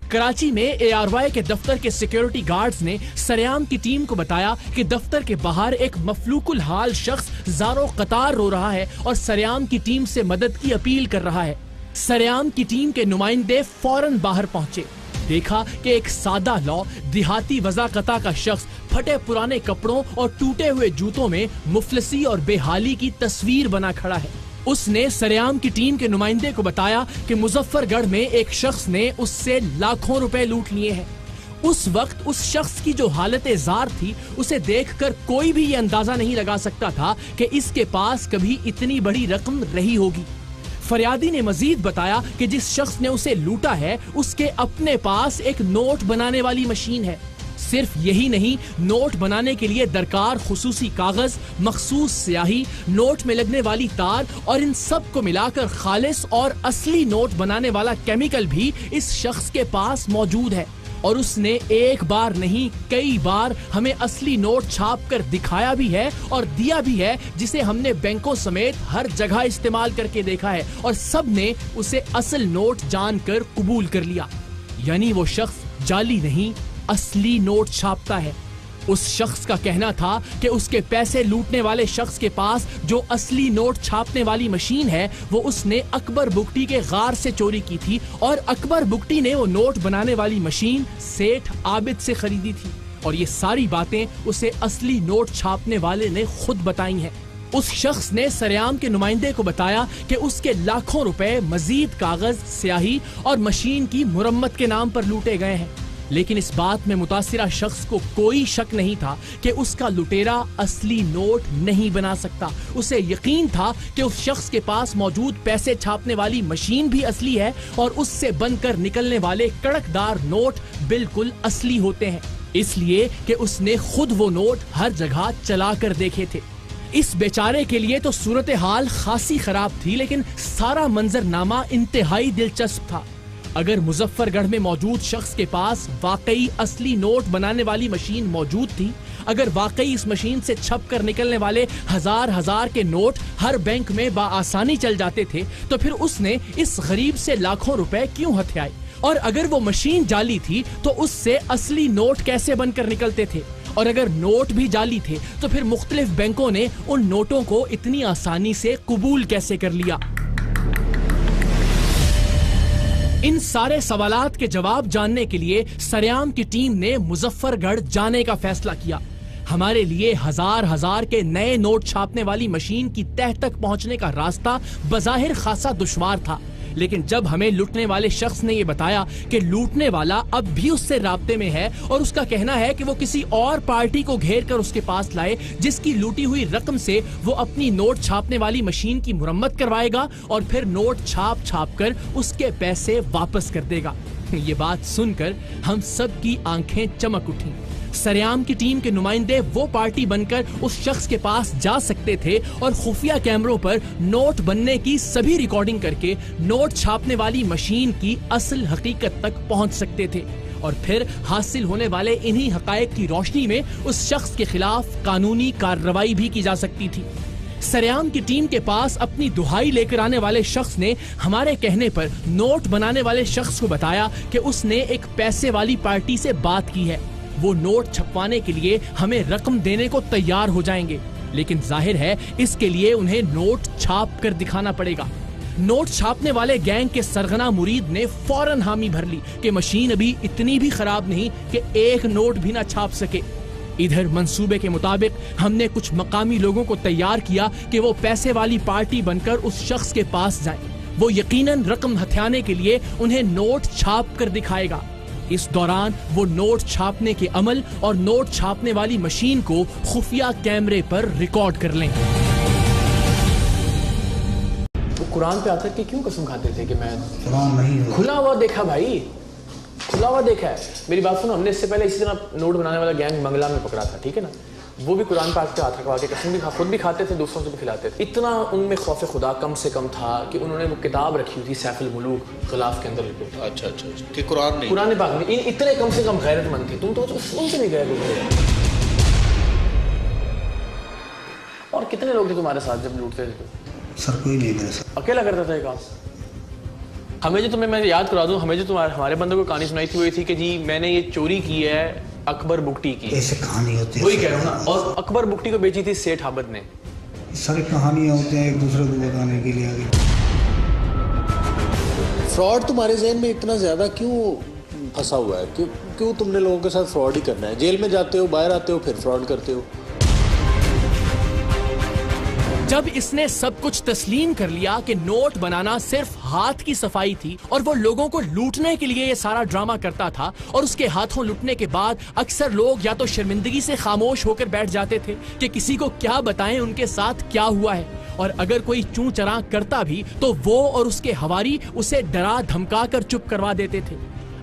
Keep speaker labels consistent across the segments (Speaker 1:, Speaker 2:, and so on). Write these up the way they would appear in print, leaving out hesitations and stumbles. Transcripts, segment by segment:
Speaker 1: कराची में ARY के दफ्तर के सिक्योरिटी गार्ड्स ने सरेआम की टीम को बताया कि दफ्तर के बाहर एक मफलूकुल हाल शख्स ज़ारो कतार रो रहा है और सरेआम की टीम से मदद की अपील कर रहा है। सरेआम की टीम के नुमाइंदे फौरन बाहर पहुंचे। देखा कि एक सादा लौ देहाती वज़ाकता का शख्स फटे पुराने कपड़ों और टूटे हुए जूतों में मुफलसी और बेहाली की तस्वीर बना खड़ा है। उसने सरेआम की टीम के नुमाइंदे को बताया कि मुजफ्फरगढ़ में एक शख्स ने उससे लाखों रुपए लूट लिए हैं। उस वक्त उस शख्स की जो हालत ज़ार थी, उसे देखकर कोई भी ये अंदाजा नहीं लगा सकता था कि इसके पास कभी इतनी बड़ी रकम रही होगी। फरियादी ने मजीद बताया कि जिस शख्स ने उसे लूटा है, उसके अपने पास एक नोट बनाने वाली मशीन है। सिर्फ यही नहीं, नोट बनाने के लिए दरकार खुसूसी कागज, मखसूस स्याही, नोट में लगने वाली तार और इन सब को मिलाकर खालिस और असली नोट बनाने वाला केमिकल भी इस शख्स के पास मौजूद है। और उसने एक बार नहीं कई बार हमें असली नोट छाप कर दिखाया भी है और दिया भी है, जिसे हमने बैंकों समेत हर जगह इस्तेमाल करके देखा है और सब ने उसे असल नोट जानकर कबूल कर लिया। यानी वो शख्स जाली नहीं, असली नोट छापता है। उस शख्स का कहना था कि उसके पैसे लूटने वाले शख्स के पास जो असली नोट छापने वाली मशीन है, वो उसने अकबर बुगटी के गार से चोरी की थी और अकबर बुगटी ने वो नोट बनाने वाली मशीन सेठ आबिद से खरीदी थी। और ये सारी बातें उसे असली नोट छापने वाले ने खुद बताई हैं। उस शख्स ने सरेआम के नुमाइंदे को बताया कि उसके लाखों रुपए मजीद कागज, स्याही और मशीन की मुरम्मत के नाम पर लूटे गए हैं। लेकिन इस बात में मुतासिरा शख्स को कोई शक नहीं था कि उसका लुटेरा असली नोट नहीं बना सकता। उसे यकीन था कि उस शख्स के पास मौजूद पैसे छापने वाली मशीन भी असली है और उससे बनकर निकलने वाले कड़कदार नोट बिल्कुल असली होते हैं, इसलिए कि उसने खुद वो नोट हर जगह चला कर देखे थे। इस बेचारे के लिए तो सूरत हाल खासी खराब थी, लेकिन सारा मंजरनामा इंतहाई दिलचस्प था। अगर मुजफ्फरगढ़ में मौजूद शख्स के पास वाकई असली नोट बनाने वाली मशीन मौजूद थी, अगर वाकई इस मशीन से छप कर निकलने वाले हजार हजार के नोट हर बैंक में बाआसानी चल जाते थे, तो फिर उसने इस गरीब से लाखों रुपए क्यों हथियाए? और अगर वो मशीन जाली थी तो उससे असली नोट कैसे बनकर निकलते थे? और अगर नोट भी जाली थे तो फिर मुख्तलिफ बैंकों ने उन नोटों को इतनी आसानी से कबूल कैसे कर लिया? इन सारे सवालात के जवाब जानने के लिए सरेआम की टीम ने मुजफ्फरगढ़ जाने का फैसला किया। हमारे लिए हजार हजार के नए नोट छापने वाली मशीन की तह तक पहुंचने का रास्ता बज़ाहिर खासा दुश्वार था, लेकिन जब हमें लूटने वाले शख्स ने ये बताया कि लूटने वाला अब भी उससे राब्ते में है और उसका कहना है कि वो किसी और पार्टी को घेर कर उसके पास लाए, जिसकी लूटी हुई रकम से वो अपनी नोट छापने वाली मशीन की मुरम्मत करवाएगा और फिर नोट छाप छाप कर उसके पैसे वापस कर देगा। ये बात सुनकर हम सब की आंखें चमक उठी। सरेआम की टीम के नुमाइंदे वो पार्टी बनकर उस शख्स के पास जा सकते थे और खुफिया कैमरों पर नोट बनने की सभी रिकॉर्डिंग करके नोट छापने वाली मशीन की असल हकीकत तक पहुंच सकते थे और फिर हासिल होने वाले इन्हीं हकायक की रोशनी में उस शख्स के खिलाफ कानूनी कार्रवाई भी की जा सकती थी। सरेआम की टीम के पास अपनी दुहाई लेकर आने वाले शख्स ने हमारे कहने पर नोट बनाने वाले शख्स को बताया कि उसने एक पैसे वाली पार्टी से बात की है, वो नोट छपवाने के लिए हमें रकम देने को तैयार हो जाएंगे, लेकिन जाहिर है इसके लिए उन्हें नोट छाप कर दिखाना पड़ेगा। नोट छापने वाले गैंग के सरगना मुरीद ने फौरन हामी भर ली कि मशीन अभी इतनी भी खराब नहीं कि एक नोट भी ना छाप सके। इधर मंसूबे के मुताबिक हमने कुछ मकामी लोगों को तैयार किया कि वो पैसे वाली पार्टी बनकर उस शख्स के पास जाएं। वो यकीनन रकम हथियाने के लिए उन्हें नोट छाप कर दिखाएगा। इस दौरान वो नोट छापने के अमल और नोट छापने वाली मशीन को खुफिया कैमरे पर रिकॉर्ड कर लेंगे। वो कुरान पे आकर के क्यों कसम खाते थे कि मैं कुरान नहीं खुला हुआ देखा? भाई खुला हुआ देखा है। मेरी बात सुनो, हमने इससे पहले इसी तरह नोट बनाने वाला गैंग मंगला में पकड़ा था, ठीक है ना? वो भी कुरान पाक पे हाथ रखवा के कसम भी खुद भी खाते थे, दूसरों से भी खिलाते थे। इतना उनमें खौफ खुदा कम से कम था कि उन्होंने वो किताब रखी हुई थी सैफुल मुलूक गिलाफ के अंदर लिखी।
Speaker 2: अच्छा कि कुरान नहीं,
Speaker 1: कुरान पाक में इतने कम से कम गैरतमंद थे। तुम तो उनसे नहीं गए। और कितने लोग थे तुम्हारे साथ जब लूटते थे?
Speaker 3: सर कोई नहीं मेरे साथ,
Speaker 1: अकेला करता था ये काम?
Speaker 2: हमें जो तुम्हें मैं याद करा दूं, हमें जो तुम्हारे हमारे बंदे को कहानी सुनाई थी वो ये थी कि जी मैंने ये चोरी की है अकबर बुगटी की।
Speaker 3: ऐसे कहानी होती है,
Speaker 2: वही कह रहा हूँ ना। और अकबर बुगटी को बेची थी सेठ आबद ने।
Speaker 3: सारी कहानियाँ होती हैं एक दूसरे को बताने के लिए आगे।
Speaker 4: फ्रॉड तुम्हारे जहन में इतना ज़्यादा क्यों फंसा हुआ है? क्यों तुमने लोगों के साथ फ्रॉड ही करना है? जेल में जाते हो, बाहर आते हो, फिर फ्रॉड करते हो।
Speaker 1: जब इसने सब कुछ तस्लीम कर लिया कि नोट बनाना सिर्फ हाथ की सफाई थी और वो लोगों को लूटने के लिए ये सारा ड्रामा करता था, और उसके हाथों लूटने के बाद अक्सर लोग या तो शर्मिंदगी से खामोश होकर बैठ जाते थे कि किसी को क्या बताएं उनके साथ क्या हुआ है, और अगर कोई चूं चरां करता भी तो वो और उसके हवारी उसे डरा धमका कर चुप करवा देते थे।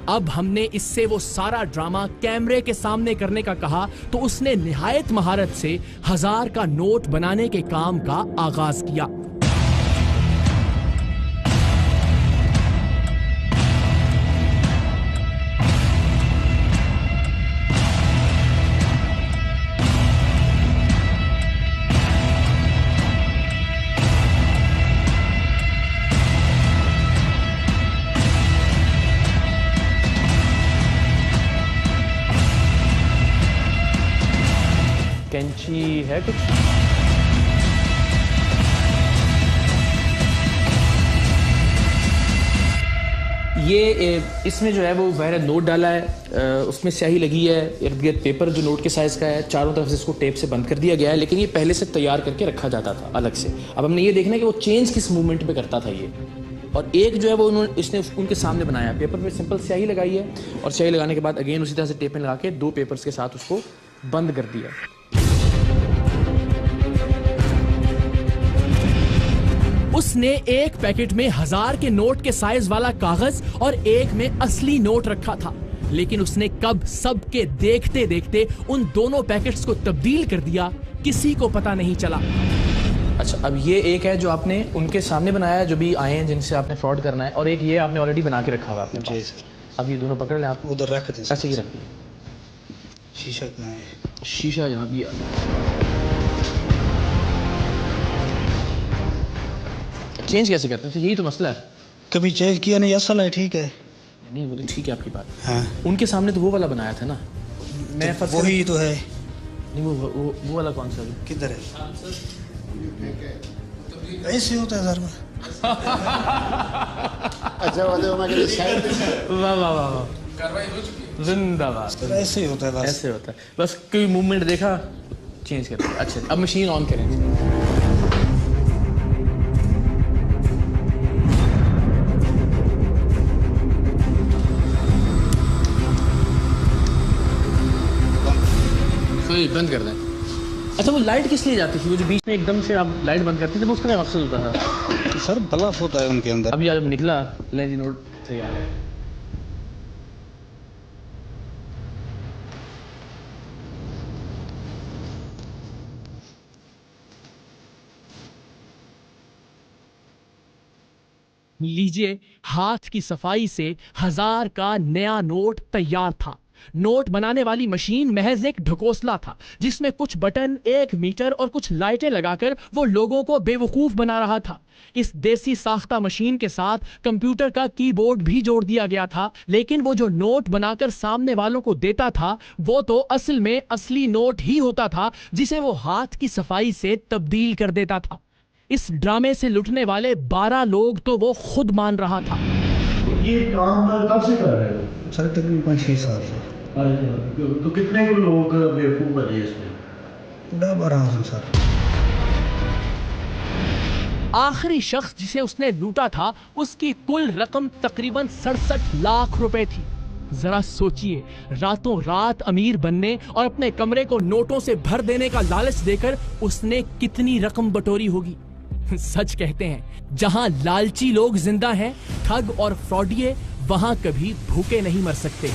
Speaker 1: अब हमने इससे वो सारा ड्रामा कैमरे के सामने करने का कहा तो उसने निहायत महारत से 1000 का नोट बनाने के काम का आगाज किया।
Speaker 2: कैंची है कुछ? ये इसमें जो है वो बाहर नोट डाला है, उसमें स्याही लगी है, इर्द गिर्द पेपर जो नोट के साइज़ का है, चारों तरफ से इसको टेप से बंद कर दिया गया है, लेकिन ये पहले से तैयार करके रखा जाता था अलग से। अब हमने ये देखना है कि वो चेंज किस मूवमेंट में करता था ये। और एक जो है वो इसने उनके सामने बनाया, पेपर पे सिंपल स्याही लगाई है, और स्याही लगाने के बाद अगेन उसी तरह से टेप में लगा के 2 पेपर्स के साथ उसको बंद कर दिया।
Speaker 1: उसने एक पैकेट में 1000 के नोट के साइज वाला कागज और एक में असली नोट रखा था, लेकिन उसने कब सबके देखते देखते उन दोनों पैकेट्स को तब्दील कर दिया, किसी को पता नहीं चला।
Speaker 2: अच्छा, अब ये एक है जो आपने उनके सामने बनाया है, जो भी आए हैं जिनसे आपने फ्रॉड करना है, और एक ये आपने ऑलरेडी बना के रखा हुआ आपने
Speaker 3: जी
Speaker 2: पास।
Speaker 3: सर।
Speaker 2: अब ये दोनों पकड़ लें आप,
Speaker 3: उधर रख दें।
Speaker 2: ऐसे ही रखिए।
Speaker 3: शीशा कहाँ है?
Speaker 2: शीशा यहाँ भी चेंज कैसे करते हैं? यही तो मसला है।
Speaker 3: कभी चेंज किया नहीं, असल है, ठीक है।
Speaker 2: नहीं बोले ठीक है आपकी बात।
Speaker 3: हाँ,
Speaker 2: उनके सामने तो वो वाला बनाया था ना, मैं
Speaker 3: तो वही तो है।
Speaker 2: नहीं वो वाला कौन सा है?
Speaker 3: किधर है? ऐसे होता है सर।
Speaker 4: अच्छा
Speaker 2: वाह वाह वाह वाह, जिंदाबाद।
Speaker 3: सर ऐसे ही होता है, बस
Speaker 2: ऐसे होता है, बस कोई मूवमेंट देखा चेंज कर दिया। अच्छा, अब मशीन ऑन करें। बंद कर दें। अच्छा, वो लाइट किस लिए जाती थी? वो जो बीच में एकदम से आप लाइट बंद करते थे, वो उसका क्या मकसद होता था?
Speaker 3: सर बल्ब होता है उनके अंदर।
Speaker 2: अभी जब निकला लेंस नोट से आ गया।
Speaker 1: लीजिए, हाथ की सफाई से 1000 का नया नोट तैयार था। नोट बनाने वाली मशीन महज एक ढकोसला था, जिसमें कुछ बटन, 1 मीटर और कुछ लाइटें लगाकर वो लोगों को बेवकूफ बना रहा था। इस देसी साख्ता मशीन के साथ कंप्यूटर का कीबोर्ड भी जोड़ दिया गया था, लेकिन वो जो नोट बनाकर सामने वालों को देता था वो तो असल में असली नोट ही होता था, जिसे वो हाथ की सफाई से तब्दील कर देता था। इस ड्रामे से लुटने वाले 12 लोग तो वो खुद मान रहा था।
Speaker 5: ये काम कब से कर रहे हो?
Speaker 3: सर तकरीबन 5-6 साल से।
Speaker 5: तो कितने को लोग बेवकूफ़ बने इसमें?
Speaker 3: 10-12 हैं सर।
Speaker 1: आखिरी शख्स जिसे उसने लूटा था, उसकी कुल रकम तकरीबन 67 लाख रुपए थी। जरा सोचिए, रातों रात अमीर बनने और अपने कमरे को नोटों से भर देने का लालच देकर उसने कितनी रकम बटोरी होगी। सच कहते हैं, जहां लालची लोग जिंदा हैं, ठग और फ्रॉडिये वहां कभी भूखे नहीं मर सकते।